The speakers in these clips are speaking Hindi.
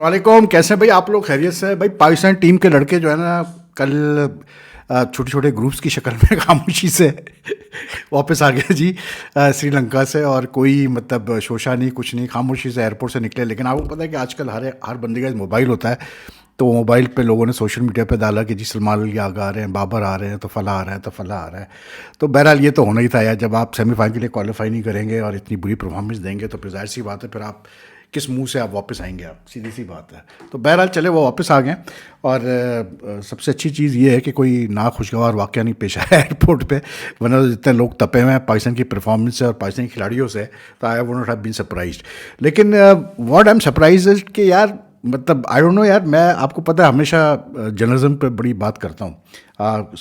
वालेकुम। कैसे हैं भाई आप लोग? खैरियत से हैं भाई? पाकिस्तान टीम के लड़के जो है ना, कल छोटे छोटे ग्रुप्स की शक्ल में खामोशी से वापस आ गए जी, श्रीलंका से। और कोई मतलब शोशा नहीं, कुछ नहीं, खामोशी से एयरपोर्ट से निकले। लेकिन आपको पता है कि आजकल हर हर बंदे का मोबाइल होता है, तो मोबाइल पे लोगों ने सोशल मीडिया पे डाला कि जी सलमान अली आगा आ रहे हैं, बाबर आ रहे हैं, तो फला आ रहा है, तो फला आ रहा है। तो बहरहाल ये तो होना ही था यार, जब आप सेमीफाइनल के लिए क्वालिफाई नहीं करेंगे और इतनी बुरी परफॉर्मेंस देंगे तो फिर जाहिर सी बात है, फिर आप किस मुंह से आप वापस आएंगे? आप सीधी सी बात है। तो बहरहाल चले, वो वापस आ गए। और सबसे अच्छी चीज़ ये है कि कोई ना खुशगवार वाक़या नहीं पेश आया एयरपोर्ट पे, वरना तो जितने लोग तपे हुए हैं पाकिस्तान की परफॉर्मेंस से और पाकिस्तानी खिलाड़ियों से, तो I would not have been surprised. लेकिन what I am surprise is कि यार, मतलब आई डोंट नो यार, मैं आपको पता है हमेशा जर्नलिज्म पे बड़ी बात करता हूँ,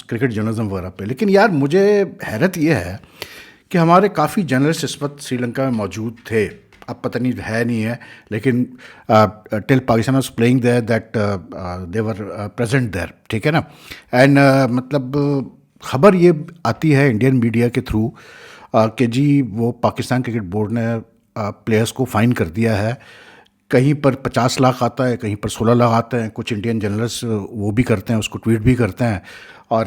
क्रिकेट जर्नलिज्म वगैरह पे। लेकिन यार मुझे हैरत ये है कि हमारे काफ़ी जर्नलिस्ट इस वक्त श्रीलंका में मौजूद थे। अब पता नहीं है नहीं है, लेकिन till Pakistan was playing there that they were present there, ठीक है ना। एंड मतलब खबर ये आती है इंडियन मीडिया के थ्रू कि जी वो पाकिस्तान क्रिकेट बोर्ड ने प्लेयर्स को फ़ाइन कर दिया है। कहीं पर 50 लाख आता है, कहीं पर 16 लाख आते हैं। कुछ इंडियन जर्नलिस्ट वो भी करते हैं, उसको ट्वीट भी करते हैं, और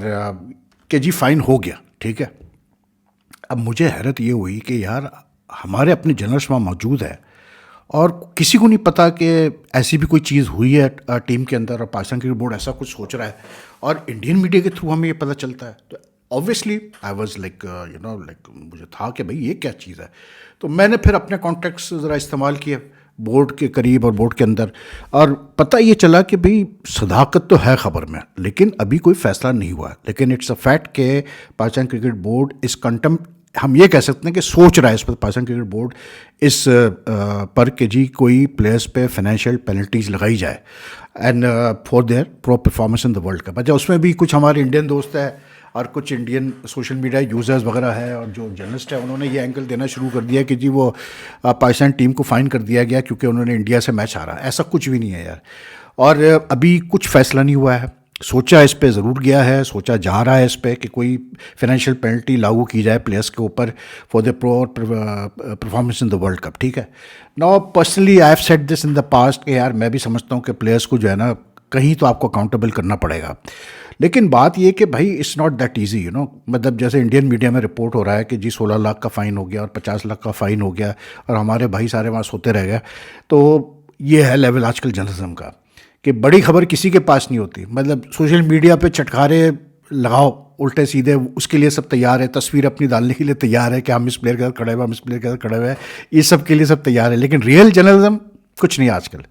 कि जी फ़ाइन हो गया, ठीक है। अब मुझे हैरत ये हुई कि यार हमारे अपने जर्नलिस्ट वहाँ मौजूद है और किसी को नहीं पता कि ऐसी भी कोई चीज़ हुई है टीम के अंदर, और पाकिस्तान क्रिकेट बोर्ड ऐसा कुछ सोच रहा है, और इंडियन मीडिया के थ्रू हमें ये पता चलता है। तो ऑब्वियसली आई वाज लाइक मुझे था कि भाई ये क्या चीज़ है। तो मैंने फिर अपने कॉन्टेक्ट्स ज़रा इस्तेमाल किए बोर्ड के करीब और बोर्ड के अंदर, और पता ये चला कि भाई सदाकत तो है खबर में, लेकिन अभी कोई फैसला नहीं हुआ है। लेकिन इट्स अ फैक्ट कि पाकिस्तान क्रिकेट बोर्ड इस कंटम, हम ये कह सकते हैं कि सोच रहा है इस पर पाकिस्तान क्रिकेट बोर्ड इस पर कि जी कोई प्लेयर्स पे फाइनेंशियल पेनल्टीज लगाई जाए and for their pro performance in the world cup. अच्छा, उसमें भी कुछ हमारे इंडियन दोस्त हैं और कुछ इंडियन सोशल मीडिया यूज़र्स वगैरह है और जो जर्नलिस्ट है, उन्होंने ये एंगल देना शुरू कर दिया कि जी वो पाकिस्तान टीम को फ़ाइन कर दिया गया क्योंकि उन्होंने इंडिया से मैच हारा। ऐसा कुछ भी नहीं है यार। और अभी कुछ फैसला नहीं हुआ है। सोचा इस पे ज़रूर गया है, सोचा जा रहा है इस पे कि कोई फाइनेंशियल पेनल्टी लागू की जाए प्लेयर्स के ऊपर for the pro performance in the world cup, ठीक है। Now personally I have said this in the past कि यार मैं भी समझता हूँ कि प्लेयर्स को जो है ना कहीं तो आपको अकाउंटेबल करना पड़ेगा। लेकिन बात ये कि भाई it's not that easy, you know. मतलब जैसे इंडियन मीडिया में रिपोर्ट हो रहा है कि जी 16 लाख का फ़ाइन हो गया और 50 लाख का फ़ाइन हो गया और हमारे भाई सारे वहाँ सोते रह गए। तो ये है लेवल आजकल जर्नलिज्म का कि बड़ी खबर किसी के पास नहीं होती। मतलब सोशल मीडिया पे चटखारे लगाओ उल्टे सीधे, उसके लिए सब तैयार है, तस्वीर अपनी डालने के लिए तैयार है कि हम इस प्लेयर के साथ खड़े हुए, हम इस प्लेयर के साथ खड़े हुए हैं, ये सब के लिए सब तैयार है। लेकिन रियल जर्नलिज्म कुछ नहीं आजकल।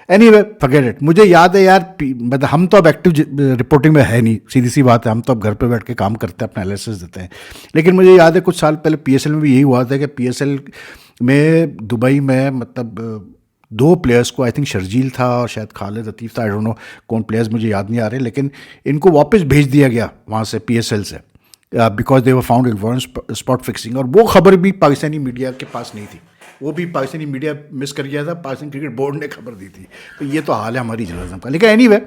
Anyway forget it. मुझे याद है यार, मतलब हम तो अब एक्टिव रिपोर्टिंग में है नहीं, सीधी सी बात है। हम तो अब घर पे बैठ के काम करते हैं, अपना एनालिसिस देते हैं। लेकिन मुझे याद है कुछ साल पहले पीएसएल में भी यही हुआ था कि पीएसएल में दुबई में मतलब दो प्लेयर्स को, आई थिंक शर्जील था और शायद खालिद लतीफ़ था, आई डोंट नो कौन प्लेयर्स, मुझे याद नहीं आ रहे, लेकिन इनको वापस भेज दिया गया वहाँ से पीएसएल से because they were found in spot fixing. और वो खबर भी पाकिस्तानी मीडिया के पास नहीं थी, वो भी पाकिस्तानी मीडिया मिस कर गया था, पाकिस्तान क्रिकेट बोर्ड ने खबर दी थी। तो ये तो हाल है हमारी जर्नलिज्म का। लेकिन एनीवे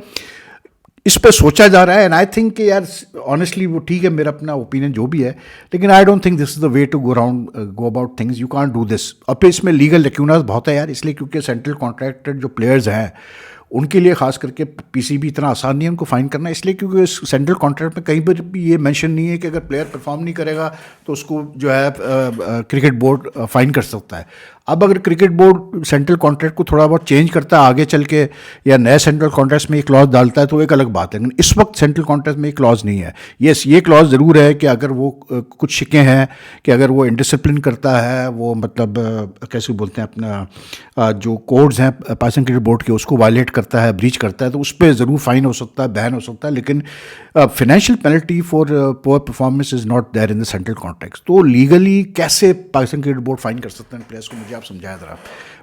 इस पर सोचा जा रहा है एंड आई थिंक कि यार ऑनेस्टली वो ठीक है, मेरा अपना ओपिनियन जो भी है, लेकिन I don't think this is the way to go about things. You can't do this. और फिर इसमें लीगल लेक्यूनास बहुत है यार, इसलिए क्योंकि सेंट्रल कॉन्ट्रैक्टेड जो प्लेयर्स हैं उनके लिए खास करके पीसीबी इतना आसान नहीं है उनको फाइन करना, इसलिए क्योंकि सेंट्रल कॉन्ट्रैक्ट में कहीं पर भी ये मेंशन नहीं है कि अगर प्लेयर परफॉर्म नहीं करेगा तो उसको जो है क्रिकेट बोर्ड फाइन कर सकता है। अब अगर क्रिकेट बोर्ड सेंट्रल कॉन्ट्रैक्ट को थोड़ा बहुत चेंज करता है आगे चल के, या नए सेंट्रल कॉन्ट्रैक्ट में एक क्लॉज डालता है तो एक अलग बात है, लेकिन इस वक्त सेंट्रल कॉन्ट्रैक्ट में एक क्लॉज नहीं है। यस, ये क्लॉज ज़रूर है कि अगर वो कुछ शिकें हैं कि अगर वो इंडिसिप्लिन करता है, वो मतलब कैसे बोलते हैं अपना जो कोड्स हैं पाकिस्तान क्रिकेट बोर्ड के, उसको वायलेट करता है, ब्रीच करता है, तो उस पर ज़रूर फाइन हो सकता है, बैन हो सकता है। लेकिन financial penalty for poor performance is not there in the central contract. तो लीगली कैसे पाकिस्तान क्रिकेट बोर्ड फाइन कर सकते हैं प्लेयर्स को, मुझे आप समझाया ज़रा।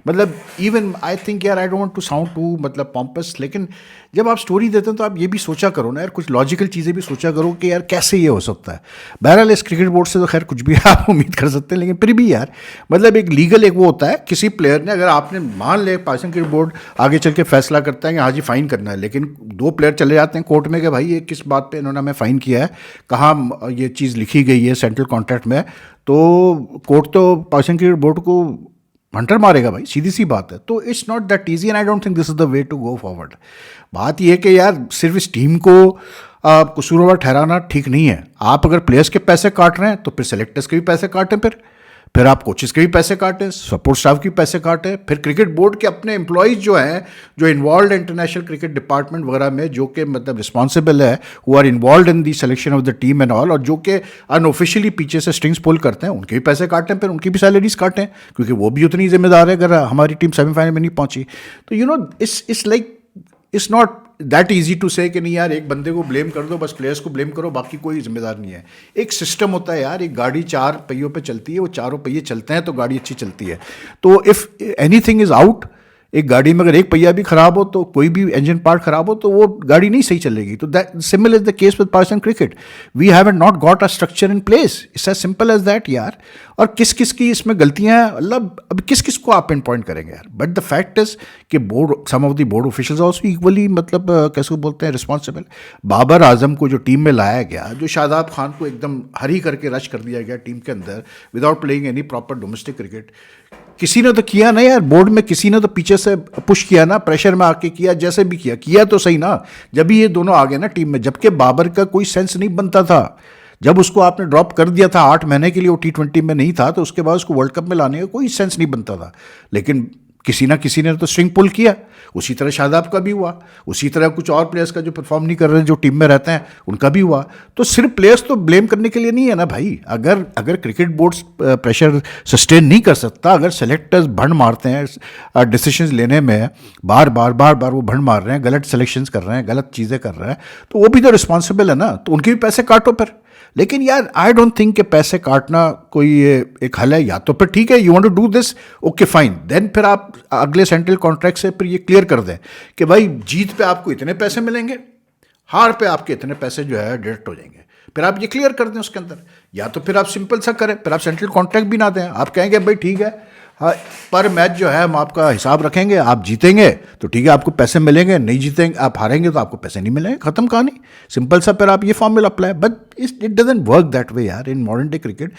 मतलब इवन आई थिंक यार, I don't want to sound to मतलब पॉम्पस, लेकिन जब आप स्टोरी देते हैं तो आप ये भी सोचा करो ना यार, कुछ लॉजिकल चीज़ें भी सोचा करो कि यार कैसे ये हो सकता है। बहरहाल इस क्रिकेट बोर्ड से तो खैर कुछ भी आप उम्मीद कर सकते हैं, लेकिन फिर भी यार मतलब एक लीगल एक वो होता है, किसी प्लेयर ने, अगर आपने मान ले पाकिस्तान क्रिकेट बोर्ड आगे चल के फैसला करता है कि हाँ जी फाइन करना है, लेकिन दो प्लेयर चले जाते हैं कोर्ट में कि भाई ये किस बात पर इन्होंने हमें फ़ाइन किया है, कहाँ ये चीज़ लिखी गई है सेंट्रल कॉन्ट्रैक्ट में, तो कोर्ट तो पाकिस्तान क्रिकेट बोर्ड को हंटर मारेगा भाई, सीधी सी बात है। तो it's not that easy and I don't think this is the way to go forward. बात यह है कि यार सिर्फ इस टीम को कसूरवार ठहराना ठीक नहीं है। आप अगर प्लेयर्स के पैसे काट रहे हैं तो फिर सेलेक्टर्स के भी पैसे काटें, फिर आप कोचेस के भी पैसे काटें, सपोर्ट स्टाफ के भी पैसे काटें, फिर क्रिकेट बोर्ड के अपने एम्प्लॉयज़ जो हैं, जो इन्वॉल्व इंटरनेशनल क्रिकेट डिपार्टमेंट वगैरह में, जो कि मतलब रिस्पॉन्सिबल है, who are involve in the selection of the team and all, और जो कि अनऑफिशियली पीछे से स्ट्रिंग्स पुल करते हैं, उनके भी पैसे काटें, फिर उनकी भी सैलरीज काटें, क्योंकि वो भी उतनी जिम्मेदार है अगर हमारी टीम सेमीफाइनल में नहीं पहुंची। तो you know it's like it's not that easy to say कि नहीं यार एक बंदे को ब्लेम कर दो, बस प्लेयर्स को ब्लेम करो, बाकी कोई जिम्मेदार नहीं है। एक सिस्टम होता है यार, एक गाड़ी 4 पहियों पे चलती है, वो चारों पहिए चलते हैं तो गाड़ी अच्छी चलती है। तो इफ़ एनीथिंग इज़ आउट, एक गाड़ी में अगर एक पहिया भी खराब हो, तो कोई भी इंजन पार्ट खराब हो, तो वो गाड़ी नहीं सही चलेगी। तो that similar is the case with Pakistan cricket. We have not got a structure in place, it's as simple as that यार। और किस किस की इसमें गलतियां हैं, मतलब अब किस किस को आप पिन पॉइंट करेंगे यार। बट द फैक्ट इज कि board, some of the board officials also equally, मतलब कैसे बोलते हैं, रिस्पॉन्सिबल। बाबर आजम को जो टीम में लाया गया, जो शादाब खान को एकदम हरी करके रश कर दिया गया टीम के अंदर without playing any proper domestic cricket, किसी ने तो किया ना यार, बोर्ड में किसी ने तो पीछे से पुश किया ना, प्रेशर में आके किया, जैसे भी किया तो सही ना। जब भी ये दोनों आ गए ना टीम में, जबकि बाबर का कोई सेंस नहीं बनता था, जब उसको आपने ड्रॉप कर दिया था 8 महीने के लिए, वो T20 में नहीं था, तो उसके बाद उसको वर्ल्ड कप में लाने का कोई सेंस नहीं बनता था। लेकिन किसी ना किसी ने तो स्ट्रिंग पुल किया। उसी तरह शादाब का भी हुआ, उसी तरह कुछ और प्लेयर्स का जो परफॉर्म नहीं कर रहे हैं, जो टीम में रहते हैं, उनका भी हुआ। तो सिर्फ प्लेयर्स तो ब्लेम करने के लिए नहीं है ना भाई। अगर क्रिकेट बोर्ड प्रेशर सस्टेन नहीं कर सकता, अगर सेलेक्टर्स भंड मारते हैं डिसीजंस लेने में, बार बार वो भंड मार रहे हैं, गलत सेलेक्शंस कर रहे हैं, गलत चीज़ें कर रहे हैं, तो वो भी तो रिस्पॉन्सिबल है ना। तो उनके भी पैसे काटो फिर। लेकिन यार आई डोंट थिंक कि पैसे काटना कोई एक हल है। या तो फिर ठीक है, you want to do this, okay fine, then फिर आप अगले सेंट्रल कॉन्ट्रैक्ट से फिर ये क्लियर कर दें कि भाई जीत पे आपको इतने पैसे मिलेंगे, हार पे आपके इतने पैसे जो है डिडक्ट हो जाएंगे। फिर आप ये क्लियर कर दें उसके अंदर। या तो फिर आप सिंपल सा करें, फिर आप सेंट्रल कॉन्ट्रैक्ट भी ना दें, आप कहेंगे भाई ठीक है, हाँ पर मैच जो है हम आपका हिसाब रखेंगे, आप जीतेंगे तो ठीक है आपको पैसे मिलेंगे, नहीं जीतेंगे, आप हारेंगे तो आपको पैसे नहीं मिलेंगे, खत्म कहानी। सिंपल सा फिर आप ये formula apply. But it doesn't work that way यार इन मॉडर्न डे क्रिकेट।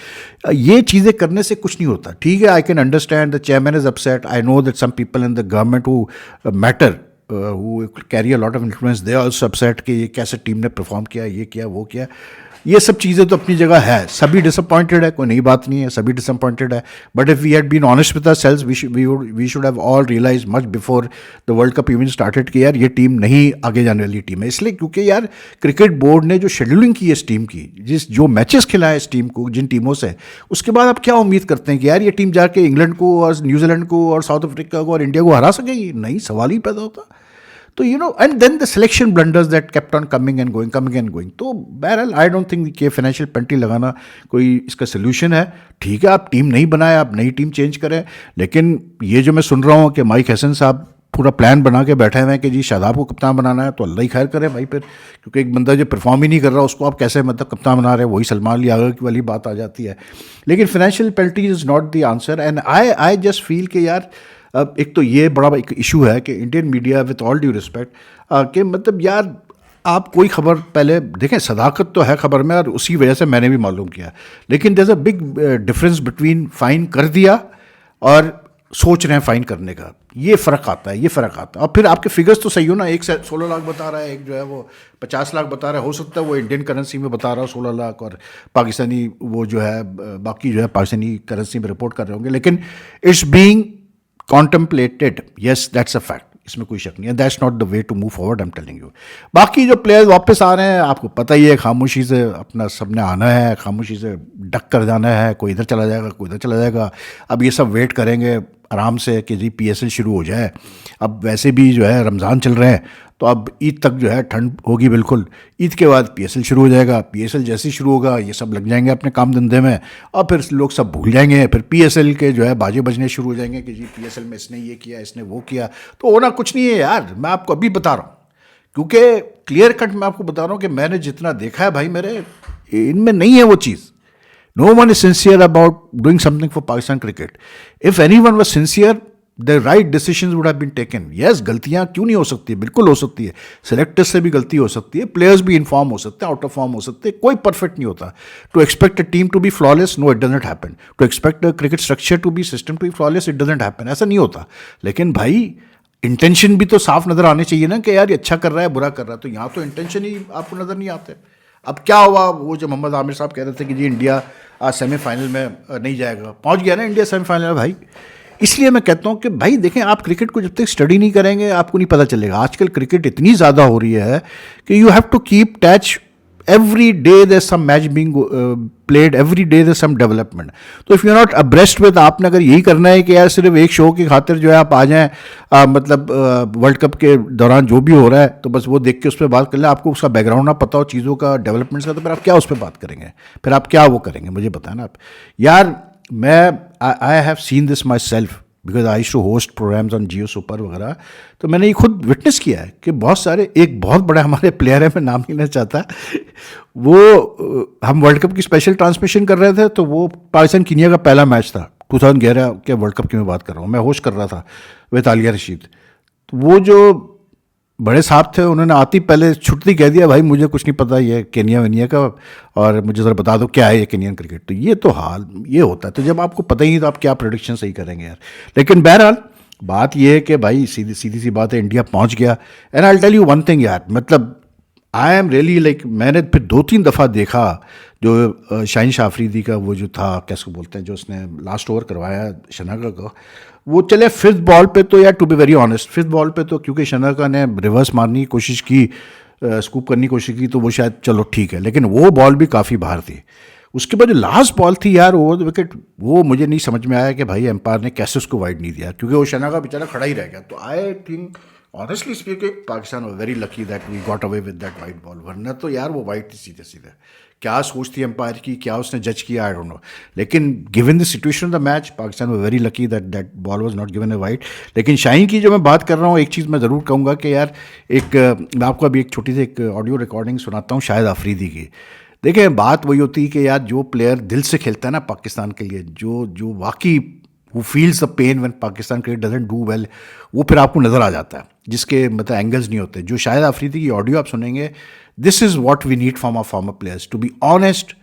ये चीज़ें करने से कुछ नहीं होता। ठीक है, I can understand the chairman is upset, I know that some people in the government who matter, who carry a lot of influence, they are also upset कि ये कैसे टीम ने परफॉर्म किया, ये किया, वो किया। ये सब चीज़ें तो अपनी जगह है, सभी डिसअपॉइंटेड है, कोई नई बात नहीं है, सभी डिसअपॉइंटेड है। But if we had been honest with ourselves, we should have all realise much before the world cup even started कि यार ये टीम नहीं आगे जाने वाली टीम है। इसलिए क्योंकि यार क्रिकेट बोर्ड ने जो शेड्यूलिंग की है इस टीम की, जो मैचेस खिलाए इस टीम को, जिन टीमों से, उसके बाद आप क्या उम्मीद करते हैं कि यार ये टीम जाके इंग्लैंड को और न्यूजीलैंड को और साउथ अफ्रीका को और इंडिया को हरा सकेगी? नहीं, सवाल ही पैदा होता। तो you know, and then the selection blunders that kept on coming and going. तो बहरहाल आई डोंट थिंक कि फाइनेंशियल पेनल्टी लगाना कोई इसका सोल्यूशन है। ठीक है, आप टीम नहीं बनाए, आप नई टीम चेंज करें। लेकिन ये जो मैं सुन रहा हूँ कि माइक हसन साहब पूरा प्लान बना के बैठे हुए हैं कि जी शादाब को कप्तान बनाना है, तो अल्लाह ही खैर करे भाई फिर। क्योंकि एक बंदा जो परफॉर्म ही नहीं कर रहा उसको आप कैसे मतलब कप्तान बना रहे हैं, वही सलमान अली आगा की वाली बात आ जाती है। लेकिन financial penalty is not the answer. And I just feel कि यार अब एक तो ये बड़ा एक इशू है कि Indian media, with all due respect, कि मतलब यार आप कोई खबर पहले देखें, सदाकत तो है खबर में, और उसी वजह से मैंने भी मालूम किया। लेकिन there is a big difference between fine कर दिया और सोच रहे हैं फाइन करने का। ये फ़र्क आता है, ये फ़र्क आता है। और फिर आपके फिगर्स तो सही हो ना, एक 16 लाख बता रहा है, एक जो है वो 50 लाख बता रहा है। हो सकता है वो इंडियन करेंसी में बता रहा हो 16 लाख, और पाकिस्तानी वो जो है बाकी जो है पाकिस्तानी करेंसी में रिपोर्ट कर रहे होंगे। लेकिन it's being contemplated, yes that's a fact, इसमें कोई शक नहीं है। That's not the way to move forward, I am telling you. बाकी जो प्लेयर्स वापस आ रहे हैं, आपको पता ही है, खामोशी से अपना सबने आना है, खामोशी से डक कर जाना है, कोई इधर चला जाएगा, कोई इधर चला जाएगा। अब ये सब वेट करेंगे आराम से कि जी PSL शुरू हो जाए। अब वैसे भी जो है रमज़ान चल रहे हैं, तो अब ईद तक जो है ठंड होगी बिल्कुल। ईद के बाद PSL शुरू हो जाएगा। PSL जैसे ही शुरू होगा, ये सब लग जाएंगे अपने काम धंधे में, और फिर लोग सब भूल जाएंगे। फिर PSL के जो है बाजे बजने शुरू हो जाएंगे कि जी PSL में इसने ये किया, इसने वो किया। तो होना कुछ नहीं है यार, मैं आपको अभी बता रहा हूँ, क्योंकि क्लियर कट मैं आपको बता रहा हूँ कि मैंने जितना देखा है भाई, मेरे इनमें नहीं है वो चीज़। No one is sincere about doing something for Pakistan cricket. If anyone was sincere, the right decision would have been taken. Yes, गलतियां क्यों नहीं हो सकती है, बिल्कुल हो सकती है. सेलेक्टर्स से भी गलती हो सकती है, प्लेयर्स भी इनफॉर्म हो सकते हैं, आउट ऑफ फॉर्म हो सकते हैं, कोई परफेक्ट नहीं होता. To expect a team to be flawless, no, it doesn't happen. To expect a cricket structure to be system to be flawless, it doesn't happen. ऐसा नहीं होता. लेकिन भाई इंटेंशन भी तो साफ नजर आने चाहिए ना कि यार ये अच्छा कर रहा है, बुरा कर रहा है. तो यहाँ तो इंटेंशन ही आपको नजर नहीं आते. अब क्या हुआ, वो जो मोहम्मद आमिर साहब कह रहे थे कि जी इंडिया आज सेमीफाइनल में नहीं जाएगा, पहुंच गया ना इंडिया सेमीफाइनल में भाई. इसलिए मैं कहता हूँ कि भाई देखें, आप क्रिकेट को जब तक स्टडी नहीं करेंगे आपको नहीं पता चलेगा. आजकल क्रिकेट इतनी ज़्यादा हो रही है कि you have to keep touch. Every day there some match being played, every day there some development. तो if you not abreast with, आपने अगर यही करना है कि यार सिर्फ एक शो की खातिर जो है आप आ जाएं, मतलब वर्ल्ड कप के दौरान जो भी हो रहा है तो बस वो देख के उस पर बात कर लें, आपको उसका बैकग्राउंड ना पता हो चीज़ों का, डेवलपमेंट्स का, तो फिर आप क्या उस पर बात करेंगे, फिर आप क्या वो करेंगे, मुझे बताएं ना आप. यार मैं I have seen this myself because I too host programs on Geo super वगैरह. तो मैंने ये खुद विटनेस किया है कि बहुत सारे, एक बहुत बड़े हमारे प्लेयर है, मैं नाम नहीं लेना चाहता, वो हम वर्ल्ड कप की स्पेशल ट्रांसमिशन कर रहे थे, तो वो पाकिस्तान कीनिया का पहला मैच था 2011 के वर्ल्ड कप की मैं बात कर रहा हूँ, मैं होस्ट कर रहा था विद आलिया रशीद. तो वो जो बड़े साहब थे उन्होंने आते ही पहले छुट्टी कह दिया, भाई मुझे कुछ नहीं पता ये केनिया वेनिया का, और मुझे ज़रा बता दो क्या है ये केनियन क्रिकेट. तो ये तो हाल ये होता है. तो जब आपको पता ही नहीं तो आप क्या प्रेडिक्शन सही करेंगे यार. लेकिन बहरहाल बात ये है कि भाई सीधी सीधी सी बात है, इंडिया पहुंच गया. And I tell you one thing यार, मतलब आई एम रियली लाइक, मैंने फिर 2-3 दफ़ा देखा जो शाहीन शाह अफरीदी का वो जो था, कैसे बोलते हैं, जो उसने लास्ट ओवर करवाया शनाका को, वो चले फिफ्थ बॉल पे. तो यार to be very honest, fifth ball पे तो क्योंकि शनाका ने रिवर्स मारने की कोशिश की, स्कूप करने की कोशिश की, तो वो शायद चलो ठीक है, लेकिन वो बॉल भी काफ़ी बाहर थी. उसके बाद जो लास्ट बॉल थी यार ओवर द विकेट, वो मुझे नहीं समझ में आया कि भाई एम्पायर ने कैसे उसको वाइड नहीं दिया, क्योंकि वो शनाका बेचारा खड़ा ही रह गया. तो I think honestly speaking Pakistan was very lucky that we got away with that white ball, वरना तो यार वो वाइट थी सीधे सीधे. क्या सोच थी एम्पायर की, क्या उसने जज किया, आई डोंट नो. लेकिन given the situation of the match, Pakistan was very lucky that that ball was not given A white. लेकिन शाहीन की जो मैं बात कर रहा हूँ, एक चीज़ मैं ज़रूर कहूँगा कि यार मैं आपको अभी एक छोटी सी एक ऑडियो रिकॉर्डिंग सुनाता हूँ शाहिद अफरीदी की. देखिए बात वही होती है कि यार जो प्लेयर दिल से खेलता है ना पाकिस्तान के लिए, जो वाकई वो feels the pain when Pakistan cricket doesn't do well, वो फिर आपको नज़र आ जाता है, जिसके मतलब एंगल्स नहीं होते. जो शाहिद अफरीदी की ऑडियो आप सुनेंगे, this is what we need from our former players, to be honest,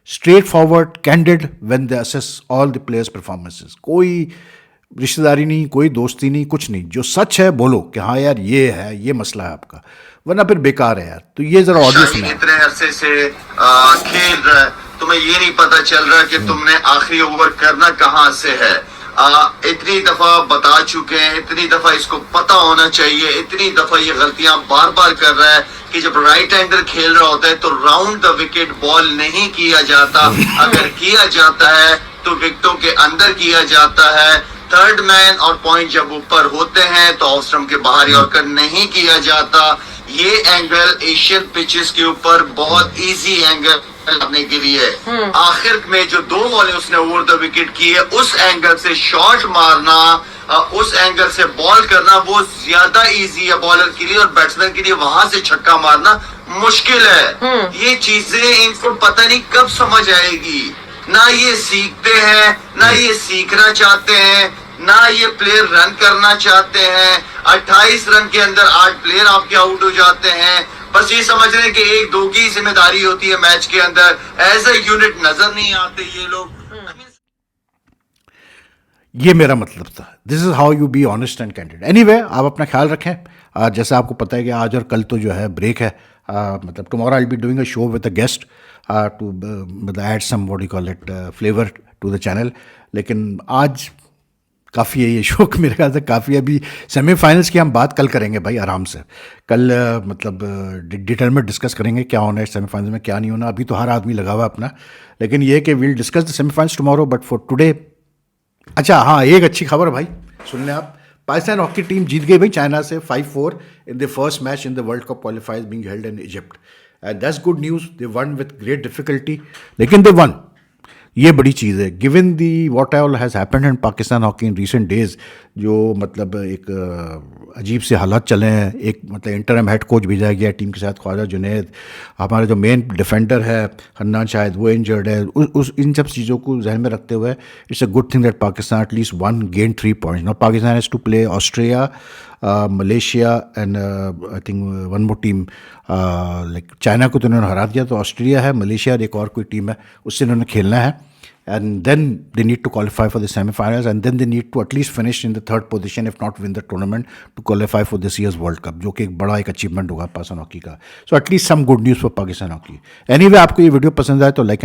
straight forward, candid when they assess all the players performances. कोई रिश्तेदारी नहीं, कोई दोस्ती नहीं, कुछ नहीं, जो सच है बोलो कि हाँ यार ये है, ये मसला है आपका, वरना फिर बेकार है यार. तो ये जरा ऑडियो सुना. इतने अरसे से खेल रहा है, तुम्हें ये नहीं पता चल रहा कि तुमने आखिरी ओवर करना कहाँ से है. इतनी दफा बता चुके हैं, इतनी दफा इसको पता होना चाहिए, इतनी दफा ये गलतियां बार बार कर रहा है कि जब राइट हैंडर खेल रहा होता है तो राउंड द विकेट बॉल नहीं किया जाता. अगर किया जाता है तो विकेटों के अंदर किया जाता है. थर्ड मैन और पॉइंट जब ऊपर होते हैं तो ऑफ स्टंप के बाहर यॉर्कर नहीं किया जाता. ये एंगल एशियन पिचेस के ऊपर बहुत इजी एंगल करने के लिए, आखिर में जो 2 बॉलें उसने ओवर द विकेट की है, उस एंगल से शॉट मारना, उस एंगल से बॉल करना वो ज्यादा इजी है बॉलर के लिए, और बैट्समैन के लिए वहां से छक्का मारना मुश्किल है. ये चीजें इनको पता नहीं कब समझ आएगी. ना ये सीखते हैं, ना ये सीखना चाहते हैं, ना ये प्लेयर रन करना चाहते हैं. 28 रन के अंदर 8 प्लेयर आपके आउट हो जाते हैं. बस ये समझ रहे हैं कि 1-2 की जिम्मेदारी होती है मैच के अंदर. एज ए यूनिट नजर नहीं आते ये लोग. ये मेरा मतलब था. This is how you be honest and candid. Anyway, आप अपना ख्याल रखें. जैसे आपको पता है कि आज और कल तो जो है ब्रेक है, मतलब tomorrow I will be doing a show with a guest to मतलब add some what you call it flavour to the channel. लेकिन आज काफ़ी है ये शो, मेरे ख्याल से काफ़ी है. अभी सेमीफाइनल्स की हम बात कल करेंगे भाई आराम से. कल मतलब डिटेल में डिस्कस करेंगे क्या होना है सेमीफाइनल्स में, क्या नहीं होना. अभी तो हर आदमी लगा हुआ है अपना. लेकिन ये कि will discuss the semifinals tomorrow, but for today. अच्छा हाँ, एक अच्छी खबर भाई सुन लें आप. पाकिस्तान हॉकी टीम जीत गई भाई चाइना से 5-4 in the first match in the world cup क्वालिफायर्स being held in Egypt. And that's good news. They one with great difficulty, लेकिन दे वन. ये बड़ी चीज़ है given the what all has happened in Pakistan hockey in recent days. जो मतलब एक अजीब से हालात चले हैं, एक मतलब इंटरम हेड कोच भेजा गया टीम के साथ, ख्वाजा जुनैद, हमारा जो मेन डिफेंडर है हन्नान शायद वो इंजर्ड है। उस इन सब चीज़ों को जहन में रखते हुए it's a good thing that Pakistan at least won gain 3 points. Now Pakistan has to play Australia, Malaysia and I think one more team, like China को तो उन्होंने हरा दिया, तो ऑस्ट्रेलिया है, मलेशिया और एक और कोई टीम है, उससे उन्होंने खेलना है। And then they need to qualify for the semi-finals, and then they need to at least finish in the third position, if not win the tournament, to qualify for this year's World Cup, जो कि एक बड़ा एक अचीवमेंट होगा पाकिस्तान हॉकी का। So at least some good news for Pakistan hockey. Anyway, आपको ये वीडियो पसंद आए तो लाइक एंड